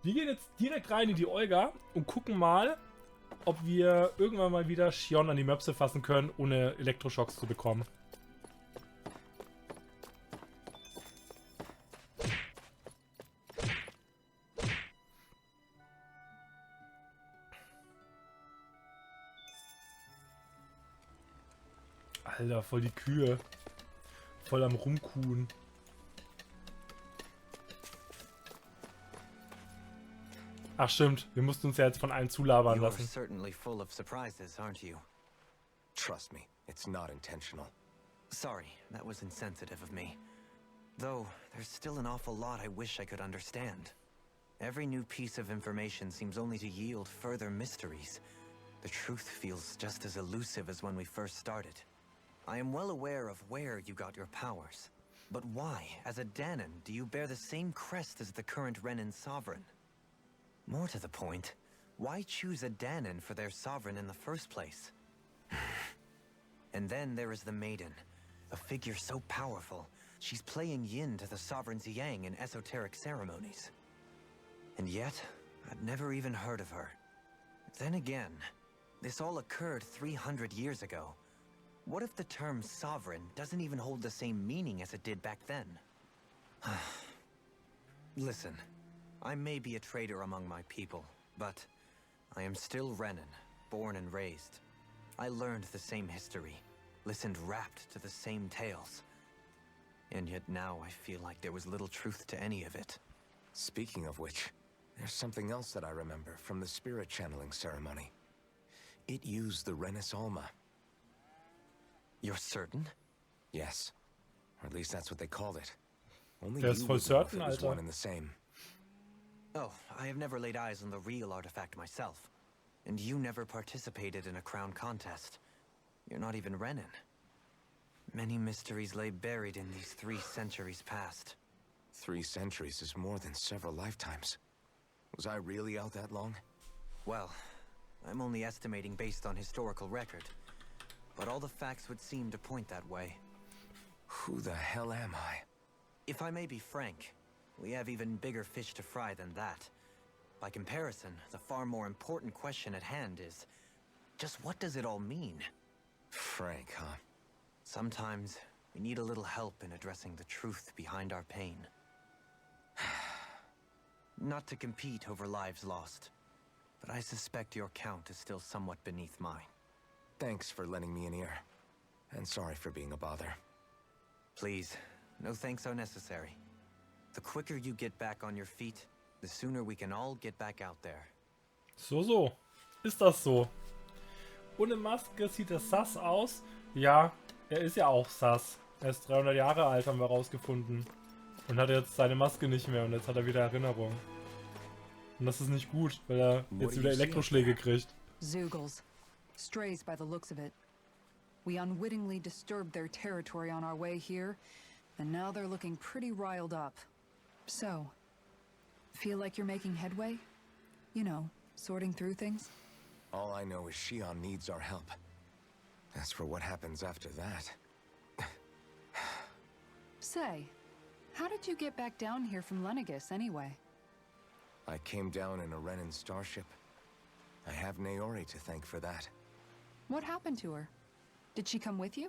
Wir gehen jetzt direkt rein in die Olga und gucken mal, ob wir irgendwann mal wieder Shion an die Möpse fassen können, ohne Elektroschocks zu bekommen. Alter, voll die Kühe. Voll am Rumkuhen. Ach stimmt, wir mussten uns ja jetzt von allen zulabern You're lassen. certainly full of surprises, aren't you? Trust me, it's not intentional. Sorry, that was insensitive of me. Though, there's still an awful lot I wish I could understand. Every new piece of information seems only to yield further mysteries. The truth feels just as elusive as when we first started. I am well aware of where you got your powers. But why, as a Danon, do you bear the same crest as the current Renan sovereign? More to the point, why choose a Danon for their sovereign in the first place? And then there is the Maiden, a figure so powerful, she's playing yin to the sovereign's yang in esoteric ceremonies. And yet, I'd never even heard of her. Then again, this all occurred 300 years ago. What if the term sovereign doesn't even hold the same meaning as it did back then? Listen, I may be a traitor among my people, but I am still Renan, born and raised. I learned the same history, listened rapt to the same tales. And yet now I feel like there was little truth to any of it. Speaking of which, there's something else that I remember from the spirit channeling ceremony. It used the Renis Alma. You're certain? Yes. Or at least that's what they called it. Only Der ist you voll would know if certain, it was Alter. one and the same. Oh, I have never laid eyes on the real artifact myself. And you never participated in a crown contest. You're not even Renan. Many mysteries lay buried in these 3 centuries past. 3 centuries is more than several lifetimes. Was I really out that long? Well, I'm only estimating based on historical record. But all the facts would seem to point that way. Who the hell am I? If I may be frank, we have even bigger fish to fry than that. By comparison, the far more important question at hand is, just what does it all mean? Frank, huh? Sometimes, we need a little help in addressing the truth behind our pain. Not to compete over lives lost, but I suspect your count is still somewhat beneath mine. Thanks for lending me an ear. And sorry for being a bother. Please, no thanks are necessary. The quicker you get back on your feet, the sooner we can all get back out there. So. Ist das so? Ohne Maske sieht er sass aus. Ja, er ist ja auch sass. Er ist 300 Jahre alt, haben wir rausgefunden. Und hat jetzt seine Maske nicht mehr und jetzt hat er wieder Erinnerung. Und das ist nicht gut, weil er jetzt wieder Elektroschläge kriegt. Zoogles. Strays by the looks of it. We unwittingly disturbed their territory on our way here, and now they're looking pretty riled up. So, feel like you're making headway? You know, sorting through things? All I know is Shion needs our help. As for what happens after that... Say, how did you get back down here from Lenegis anyway? I came down in a Renan starship. I have Naori to thank for that. What happened to her? Did she come with you?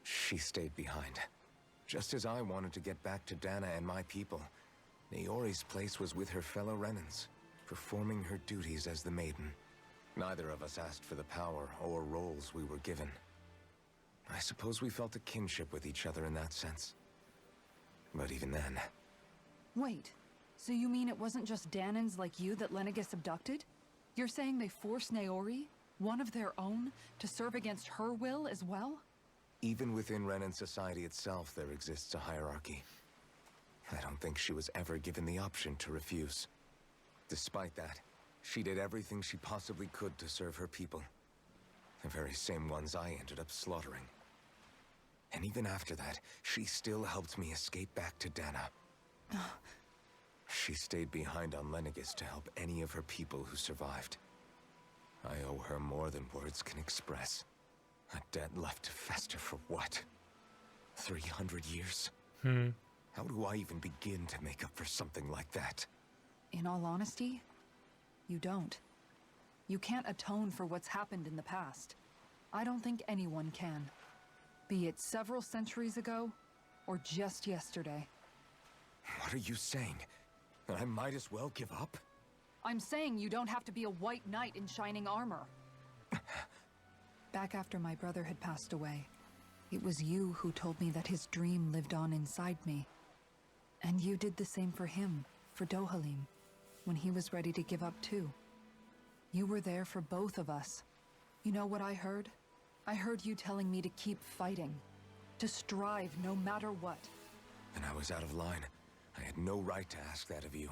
She stayed behind. Just as I wanted to get back to Dana and my people, Naori's place was with her fellow Renans, performing her duties as the Maiden. Neither of us asked for the power or roles we were given. I suppose we felt a kinship with each other in that sense. But even then... Wait, so you mean it wasn't just Danans like you that Lenegis abducted? You're saying they forced Naori, one of their own, to serve against her will as well? Even within Renan society itself, there exists a hierarchy. I don't think she was ever given the option to refuse. Despite that, she did everything she possibly could to serve her people. The very same ones I ended up slaughtering. And even after that, she still helped me escape back to Dana. She stayed behind on Lenegis to help any of her people who survived. I owe her more than words can express. A debt left to fester for what? 300 years? How do I even begin to make up for something like that? in all honesty, you don't. You can't atone for what's happened in the past. I don't think anyone can. Be it several centuries ago, or just yesterday. What are you saying? That I might as well give up? I'm saying you don't have to be a white knight in shining armor. Back after my brother had passed away, it was you who told me that his dream lived on inside me. And you did the same for him, for Dohalim, when he was ready to give up too. You were there for both of us. You know what I heard? I heard you telling me to keep fighting, to strive no matter what. And I was out of line. I had no right to ask that of you.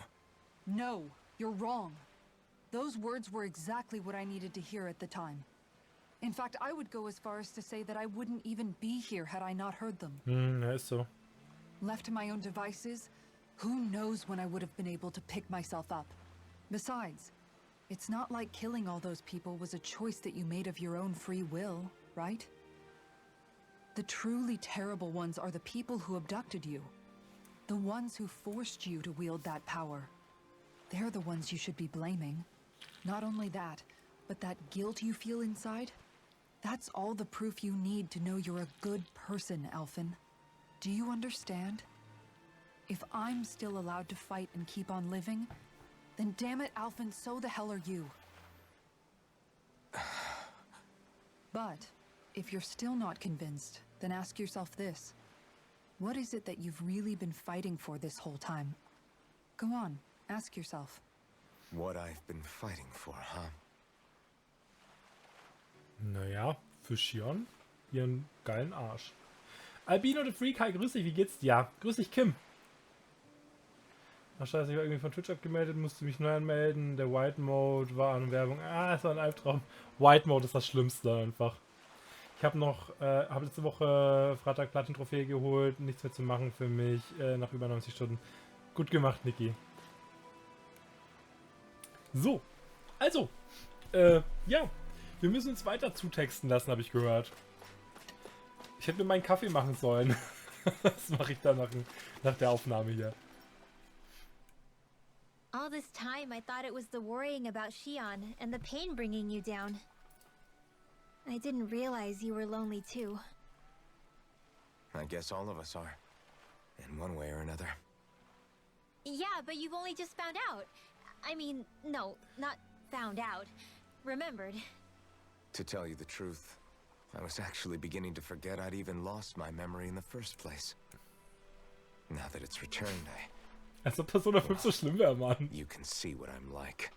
No, you're wrong. Those words were exactly what I needed to hear at the time. In fact, I would go as far as to say that I wouldn't even be here had I not heard them. Ja, ist so. Left to my own devices, who knows when I would have been able to pick myself up. Besides, it's not like killing all those people was a choice that you made of your own free will, right? The truly terrible ones are the people who abducted you. The ones who forced you to wield that power. They're the ones you should be blaming. Not only that, but that guilt you feel inside, that's all the proof you need to know you're a good person, Alphen. Do you understand? If I'm still allowed to fight and keep on living, then damn it, Alphen, so the hell are you. But if you're still not convinced, then ask yourself this. What is it that you've really been fighting for this whole time? Go on, ask yourself. What I've been fighting for, huh? Naja, für Shion ihren geilen Arsch. Albino the Freak, hi, grüß dich, wie geht's dir? Ja, grüß dich, Kim. Ach scheiße, ich war irgendwie von Twitch abgemeldet, musste mich neu anmelden. Der White Mode war an Werbung. Ah, es war ein Albtraum. White Mode ist das Schlimmste einfach. Ich habe letzte Woche Freitag Platin-Trophäe geholt, nichts mehr zu machen für mich, nach über 90 Stunden. Gut gemacht, Niki. So, also, ja, wir müssen uns weiter zutexten lassen, habe ich gehört. Ich hätte mir meinen Kaffee machen sollen. Das mache ich dann nach der Aufnahme hier. All this time, I thought it was the worrying about Shion and the pain bringing you down. I didn't realize you were lonely too. I guess all of us are. In one way or another. Yeah, but you've only just found out. I mean, no, not found out. Remembered. To tell you the truth, I was actually beginning to forget I'd even lost my memory in the first place. Now that it's returned, Als ob Persona 5 so schlimm wäre, Mann. you can see what I'm like.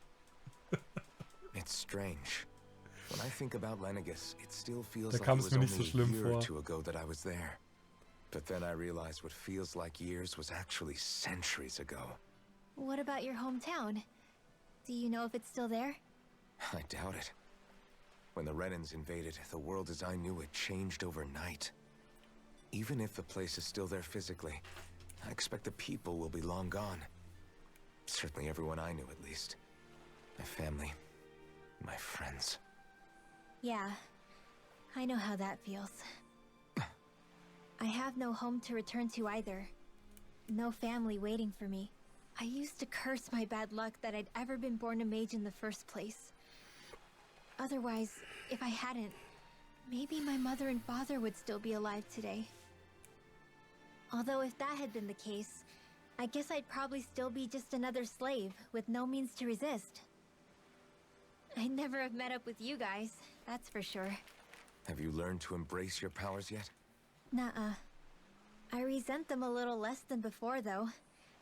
It's strange. When I think about Lenegus, it still feels Da like kam it es was mir only nicht so a schlimm year or vor. two ago that I was there. But then I realized what feels like years was actually centuries ago. What about your hometown? Do you know if it's still there? I doubt it. When the Renans invaded, the world as I knew it changed overnight. Even if the place is still there physically, I expect the people will be long gone. Certainly everyone I knew, at least. My family, my friends. Yeah, I know how that feels. I have no home to return to either. No family waiting for me. I used to curse my bad luck that I'd ever been born a mage in the first place. Otherwise, if I hadn't, maybe my mother and father would still be alive today. Although if that had been the case, I guess I'd probably still be just another slave with no means to resist. I'd never have met up with you guys, that's for sure. Have you learned to embrace your powers yet? Nuh-uh. I resent them a little less than before, though.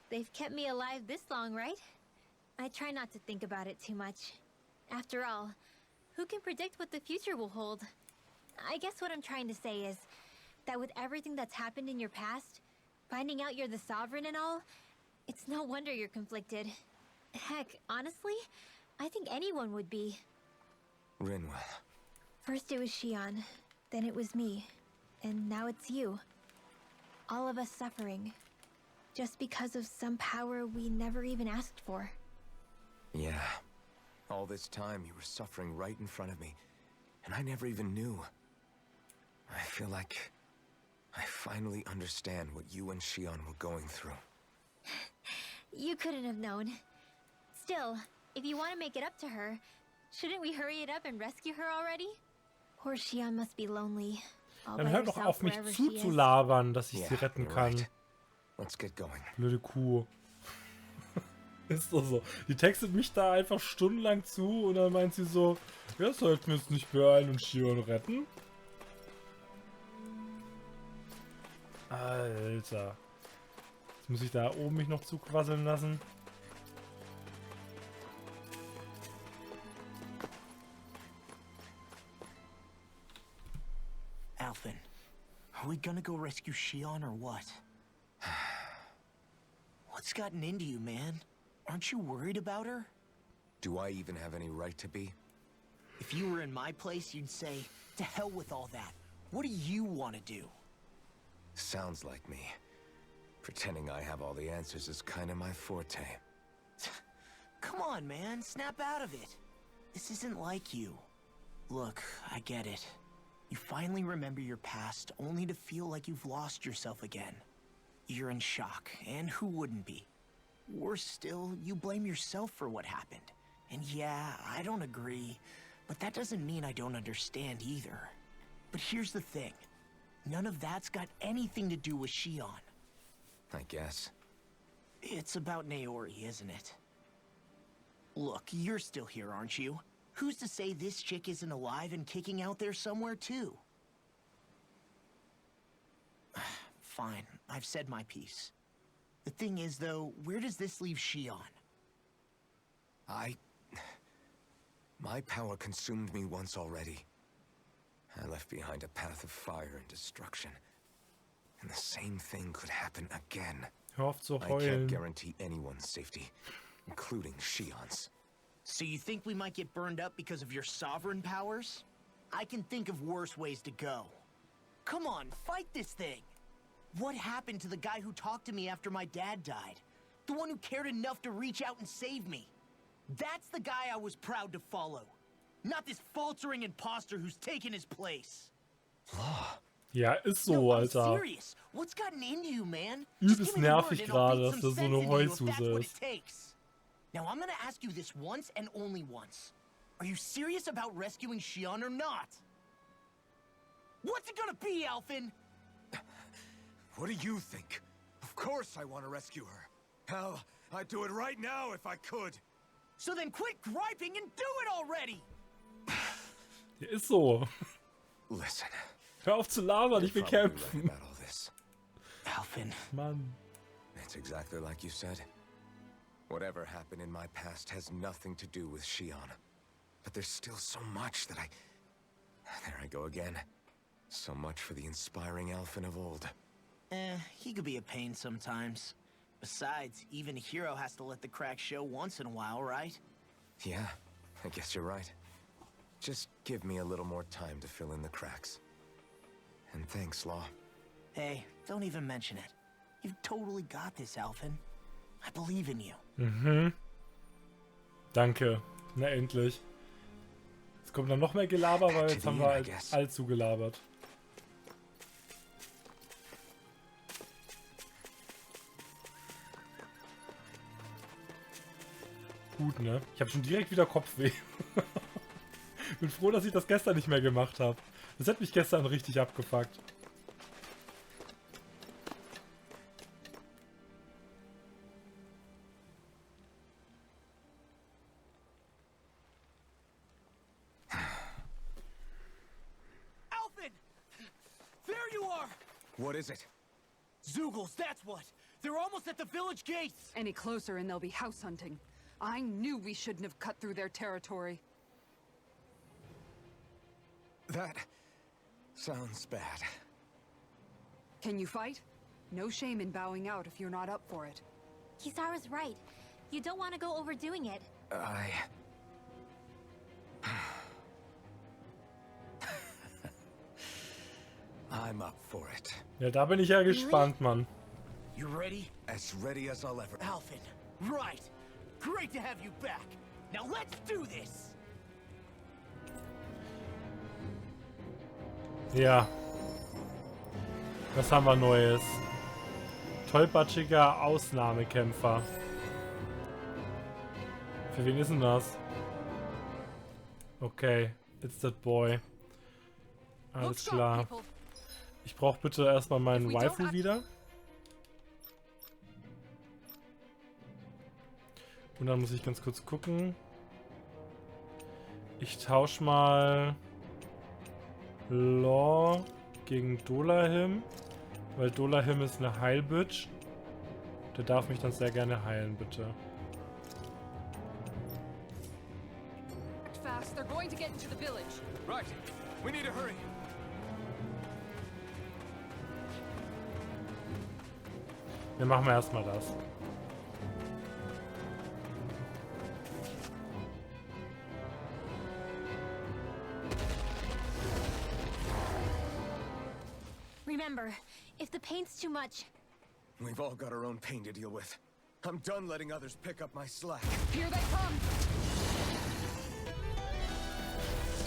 They've kept me alive this long, right? I try not to think about it too much. After all, who can predict what the future will hold? I guess what I'm trying to say is that with everything that's happened in your past, finding out you're the sovereign and all, it's no wonder you're conflicted. Heck, honestly, I think anyone would be. Rinwell. First it was Shion, then it was me, and now it's you. All of us suffering, just because of some power we never even asked for. Yeah. All this time you were suffering right in front of me, and I never even knew. I feel like I finally understand what you and Shion were going through. You couldn't have known. Still, if you want to make it up to her, shouldn't we hurry it up and rescue her already? Poor Shion must be lonely. All Dann by hör doch herself auf, mich wherever she is. zuzulabern, dass ich sie Yeah, retten you're kann. right. Let's get going. Blöde Kuh. Ist doch so. Die textet mich da einfach stundenlang zu und dann meint sie so, ja, sollten wir uns nicht beeilen und Shion retten? Alter. Jetzt muss ich da oben mich noch zuquasseln lassen. Alvin, are we gonna go rescue Shion or what? What's gotten into you, man? Aren't you worried about her? Do I even have any right to be? If you were in my place, you'd say, to hell with all that. What do you want to do? Sounds like me. Pretending I have all the answers is kind of my forte. Come on, man, snap out of it. This isn't like you. Look, I get it. You finally remember your past, only to feel like you've lost yourself again. You're in shock, and who wouldn't be? Worse still, you blame yourself for what happened. And yeah, I don't agree, but that doesn't mean I don't understand either. But here's the thing. None of that's got anything to do with Shion. I guess. It's about Naori, isn't it? Look, you're still here, aren't you? Who's to say this chick isn't alive and kicking out there somewhere, too? Fine, I've said my piece. The thing is, though, where does this leave Shion? My power consumed me once already. I left behind a path of fire and destruction. And the same thing could happen again. Hör auf zu I can't heulen. guarantee anyone's safety, including Shion's. So you think we might get burned up because of your sovereign powers? I can think of worse ways to go. Come on, fight this thing! What happened to the guy who talked to me after my dad died? The one who cared enough to reach out and save me? That's the guy I was proud to follow. Not this faltering imposter who's taken his place. Ja, ist so, No, I'm Alter. serious. What's gotten into you, man? Übelst Just give me the word nervig and I'll gerade, beat dass some das so eine sense into you if that's Heulsuse what ist. it takes. Now I'm gonna ask you this once and only once. Are you serious about rescuing Shion or not? What's it gonna be, Alphen? What do you think? Of course I want to rescue her. Hell, I'd do it right now if I could. So then quit griping and do it already! Ja, ist so. Listen, Hör auf zu labern, ich will you're probably kämpfen. right about all this. Alphen, Mann. It's exactly like you said. Whatever happened in my past has nothing to do with Shion. But there's still so much that There I go again. So much for the inspiring Alphen of old. he could be a pain sometimes. Besides, even a hero has to let the cracks show once in a while, right? Yeah, I guess you're right. Just give me a little more time to fill in the cracks. And thanks, Law. Hey, don't even mention it. You've totally got this, Alphen. I believe in you. Mhm. Danke. Na endlich. Jetzt kommt dann noch mehr Gelaber, weil jetzt haben wir allzu gelabert. Gut, ne? Ich habe schon direkt wieder Kopfweh. Bin froh, dass ich das gestern nicht mehr gemacht habe. Das hat mich gestern richtig abgefuckt. Alphen! There you are! What is it? Zoogles, that's what! They're almost at the village gates! Any closer and they'll be house hunting. I knew we shouldn't have cut through their territory. That sounds bad. Can you fight? No shame in bowing out if you're not up for it. Kisara's right. You don't want to go overdoing it. I'm up for it. Ja, da bin ich ja gespannt, Mann. You ready? As ready as I'll ever. Alphen, right! Great to have you back! Now let's do this! Ja. Was haben wir Neues? Tollpatschiger Ausnahmekämpfer. Für wen ist denn das? Okay, it's that boy. Alles klar. Ich brauche bitte erstmal meinen Waifu wieder. Und dann muss ich ganz kurz gucken. Ich tausche mal Law gegen Dolahim. Weil Dolahim ist eine Heilbitch. Der darf mich dann sehr gerne heilen, bitte. Fast, they're going to get into the village. Right. We need to hurry. Wir machen erstmal das. Remember, if the pain's too much, We've all got our own pain to deal with. I'm done letting others pick up my slack. Here they come.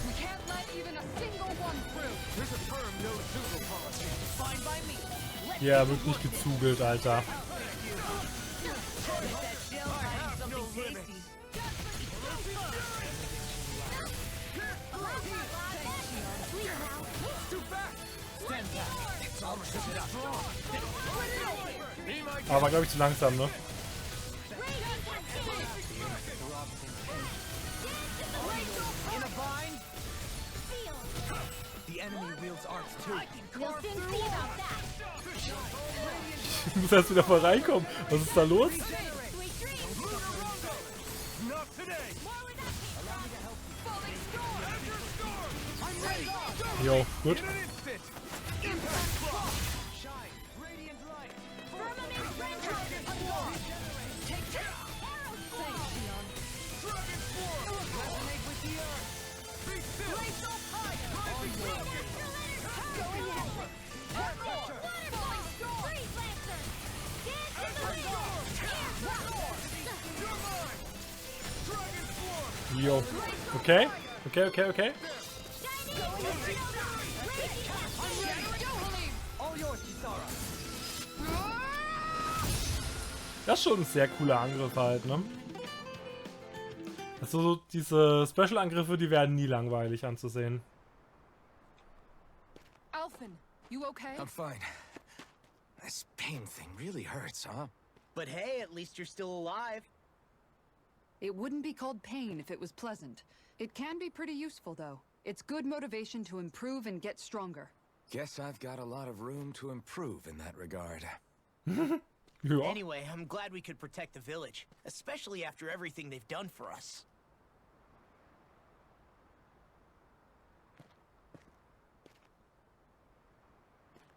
We can't let even a single one through. There's a firm no-zoogle policy. Fine by me. Let's Ja, wird nicht gezugelt, Alter. get that shell hiding something tasty. Too fast! Stand back. It's almost enough. Aber glaube ich zu langsam, ne? In a bind. The enemy wields arts too. we'll soon see about that. Ich muss erst wieder voll reinkommen. Was ist da los? Sweet dreams. Not today! Jo, gut. Firmament rendered. Jo. Okay. Okay, okay, okay. Das ist schon ein sehr cooler Angriff halt, ne? Also so diese Special-Angriffe, die werden nie langweilig anzusehen. Alphen, you okay? I'm fine. This pain thing really hurts, huh? But hey, at least you're still alive. It wouldn't be called pain if it was pleasant. It can be pretty useful, though. It's good motivation to improve and get stronger. Guess I've got a lot of room to improve in that regard. Ja. Anyway, I'm glad we could protect the village, especially after everything they've done for us.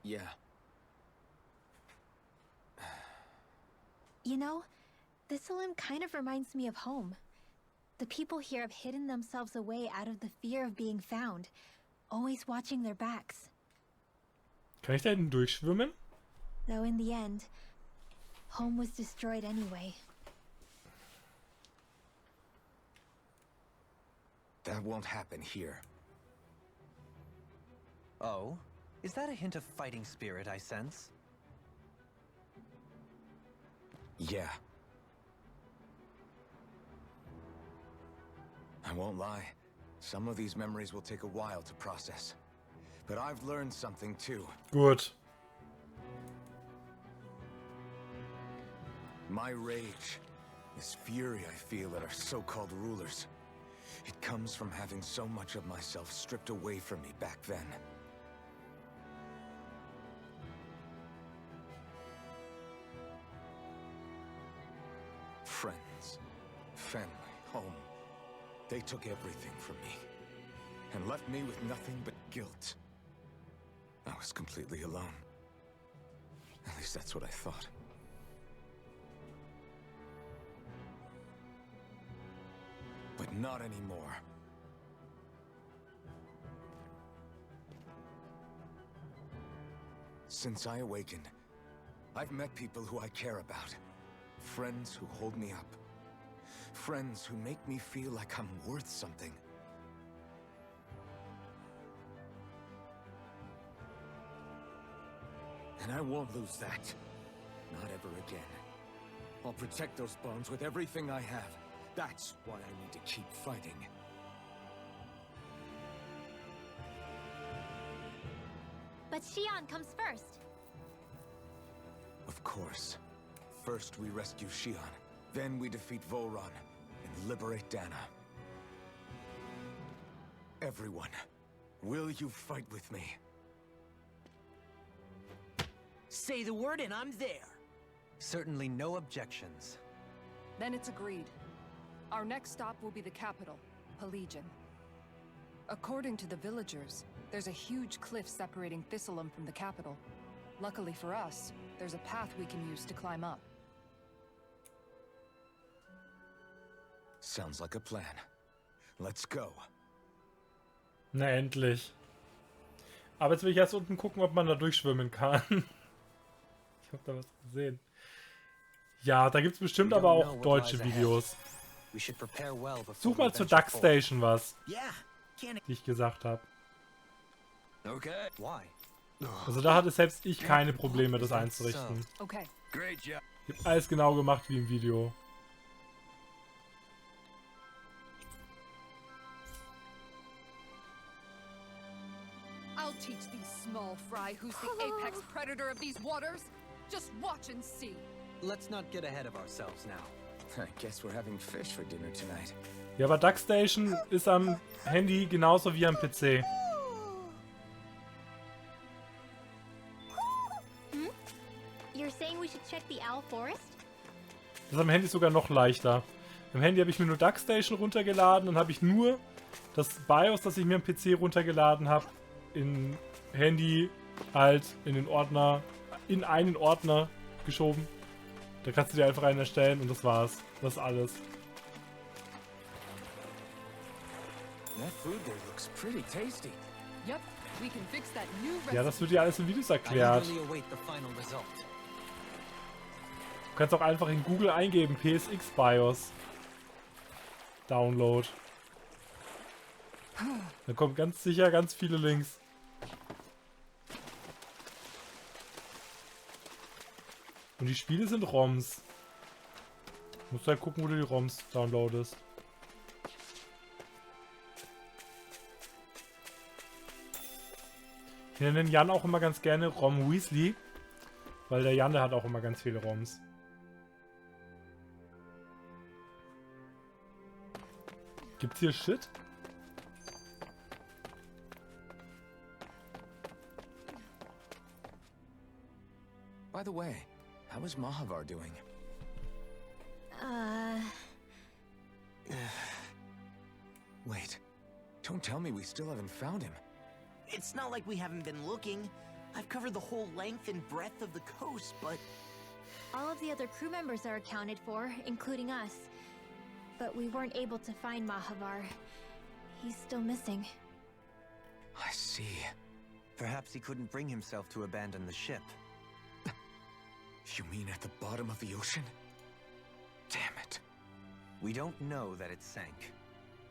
Yeah. You know, this limb kind of reminds me of home. The people here have hidden themselves away out of the fear of being found, always watching their backs. Kann ich da hinten durchschwimmen? Though in the end, home was destroyed anyway. That won't happen here. Oh? Is that a hint of fighting spirit I sense? Yeah. I won't lie. Some of these memories will take a while to process. But I've learned something too. Gut. My rage, this fury I feel at our so-called rulers, it comes from having so much of myself stripped away from me back then. Friends, family, home. They took everything from me and left me with nothing but guilt. I was completely alone. At least that's what I thought. But not anymore. Since I awakened, I've met people who I care about. Friends who hold me up. Friends who make me feel like I'm worth something. And I won't lose that. Not ever again. I'll protect those bones with everything I have. That's why I need to keep fighting. But Xion comes first. Of course. First we rescue Xion, then we defeat Volron and liberate Dana. Everyone, will you fight with me? Say the word and I'm there. Certainly no objections. Then it's agreed. Our next stop will be the capital, Pelegion. According to the villagers, there's a huge cliff separating Thistleum from the capital. Luckily for us, there's a path we can use to climb up. Sounds like a plan. Let's go. Na endlich. Aber jetzt will ich erst unten gucken, ob man da durchschwimmen kann. Ich habe da was gesehen. Ja, da gibt es bestimmt aber auch deutsche Videos. Such mal zur Duck Station was, die ich gesagt habe. Okay. Why? Also da hatte selbst ich keine Probleme, das einzurichten. Okay. Ich habe alles genau gemacht wie im Video. I'll teach these small fry who's the apex predator of these waters. Just watch and see. Let's not get ahead of ourselves now. I guess we're having fish for dinner tonight. Ja, aber Duck Station ist am Handy genauso wie am PC. You're saying we should check the Owl Forest? Das ist am Handy sogar noch leichter. Am Handy habe ich mir nur Duck Station runtergeladen und habe ich nur das BIOS, das ich mir am PC runtergeladen habe, in Handy halt in den Ordner, in einen Ordner geschoben. Da kannst du dir einfach einen erstellen und das war's. Das ist alles. That food there looks pretty tasty. Yep, we can fix that new Ja, das wird dir alles in Videos I erklärt. eagerly await the final result. Du kannst auch einfach in Google eingeben, PSX BIOS. Download. Da kommen ganz sicher ganz viele Links. Und die Spiele sind ROMs. Du musst halt gucken, wo du die ROMs downloadest. Wir nennen Jan auch immer ganz gerne Rom Weasley, weil der Jan, der hat auch immer ganz viele ROMs. Gibt's hier Shit? By the way, how is Mahavar doing? Wait, don't tell me we still haven't found him. It's not like we haven't been looking. I've covered the whole length and breadth of the coast, but All of the other crew members are accounted for, including us. But we weren't able to find Mahavar. He's still missing. I see. Perhaps he couldn't bring himself to abandon the ship. You mean at the bottom of the ocean? Damn it. We don't know that it sank.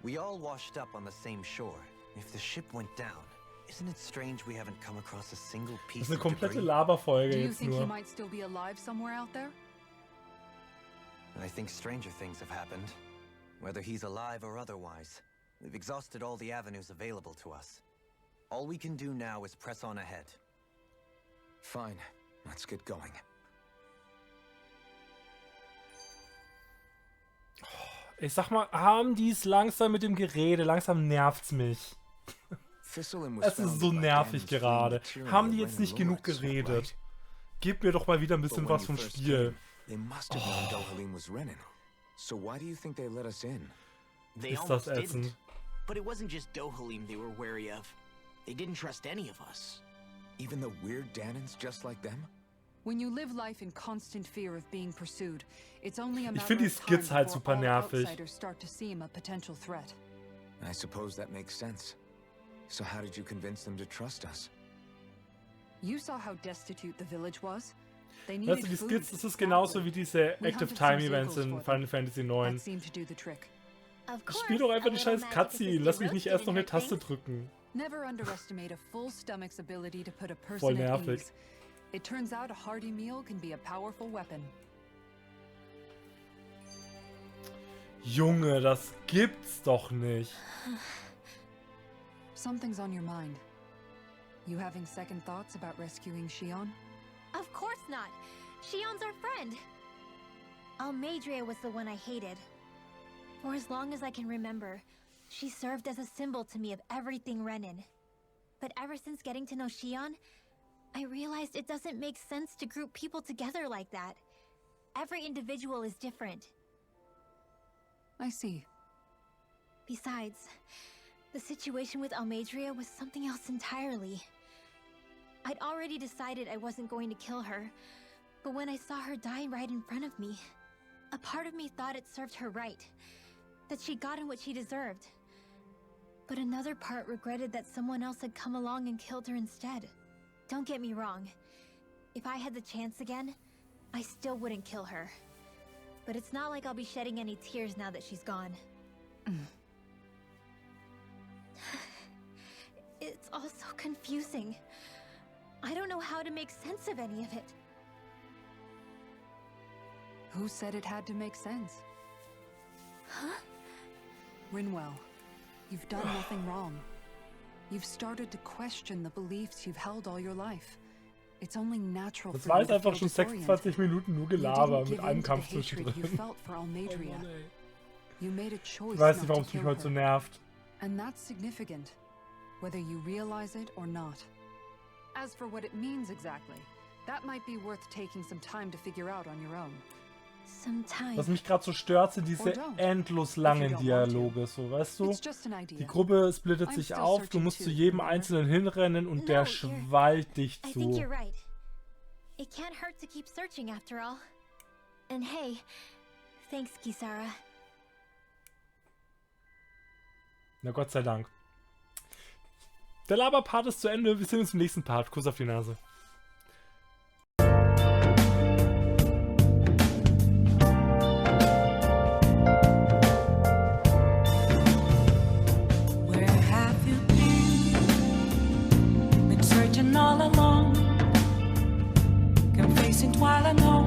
We all washed up on the same shore. If the ship went down, isn't it strange we haven't come across a single Das piece ist eine of komplette debris? Laberfolge Do you jetzt think he nur. might still be alive somewhere out there? I think stranger things have happened. Whether he's alive or otherwise, we've exhausted all the avenues available to us. All we can do now is press on ahead. Fine, let's get going. Ich sag mal, haben die es langsam mit dem Gerede? Langsam nervt's mich. Es ist so nervig gerade. Haben die jetzt nicht genug geredet? Gib mir doch mal wieder ein bisschen was vom Spiel. They must have known Dohalim was Renan. So why do you think they let us in? they Ist almost das ätzend. didn't. But it wasn't just Dohalim they were wary of. They didn't trust any of us. Even the weird Danans just like them? When you live life in constant fear of being pursued, it's only a Ich matter find die of time Skits halt before super all nervig. outsiders start to seem a potential threat. I suppose that makes sense. So how did you convince them to trust us? You saw how destitute the village was. They Weißt needed du, die food, Skits, das ist genauso wie diese We Active hunted Time some Events seagulls in for Final them. Fantasy That 9. seemed to do the trick. Of Ich course, spiel doch einfach a die little scheiß magic Cutscene. assisted Lass mich nicht erst roasted noch eine in her Taste things. drücken. Never underestimate a full stomach's ability to put a Voll person at nervig. ease. It turns out a hearty meal can be a powerful weapon. Junge, das gibt's doch nicht. Something's on your mind. You having second thoughts about rescuing Shion? Of course not. Shion's our friend. Almadria was the one I hated. For as long as I can remember, she served as a symbol to me of everything Renin. But ever since getting to know Shion, I realized it doesn't make sense to group people together like that. Every individual is different. I see. Besides, the situation with Almadria was something else entirely. I'd already decided I wasn't going to kill her, but when I saw her die right in front of me, a part of me thought it served her right, that she'd gotten what she deserved. But another part regretted that someone else had come along and killed her instead. Don't get me wrong. If I had the chance again, I still wouldn't kill her. But it's not like I'll be shedding any tears now that she's gone. It's all so confusing. I don't know how to make sense of any of it. Who said it had to make sense? Huh? Rinwell, you've done nothing wrong. You've started to question the beliefs you've held all your life. It's only natural Das for war you jetzt to einfach feel schon disoriented. 26 Minuten nur You Gelaber didn't mit give einem in to Kampf the hatred you zwischendrin. felt for Oh Almadria. Mann, ey. You made a choice Ich weiß not nicht, to warum es mich kill heute so her. nervt. And that's significant, whether you realize it or not. As for what it means exactly, that might be worth taking some time to figure out on your own. Sometimes. Was mich gerade so stört, sind diese endlos langen Dialoge, so, weißt du? It's just an idea. Die Gruppe splittet I'm sich still auf, du searching musst zu too, jedem remember? Einzelnen hinrennen und der No, you're- schwallt dich I think zu. you're right. It can't hurt to keep searching after all. And hey, thanks, Kisara. Na Gott sei Dank. Der Laberpart ist zu Ende, wir sehen uns im nächsten Part. Kuss auf die Nase. Where have you been? Been searching all along, confessing while I know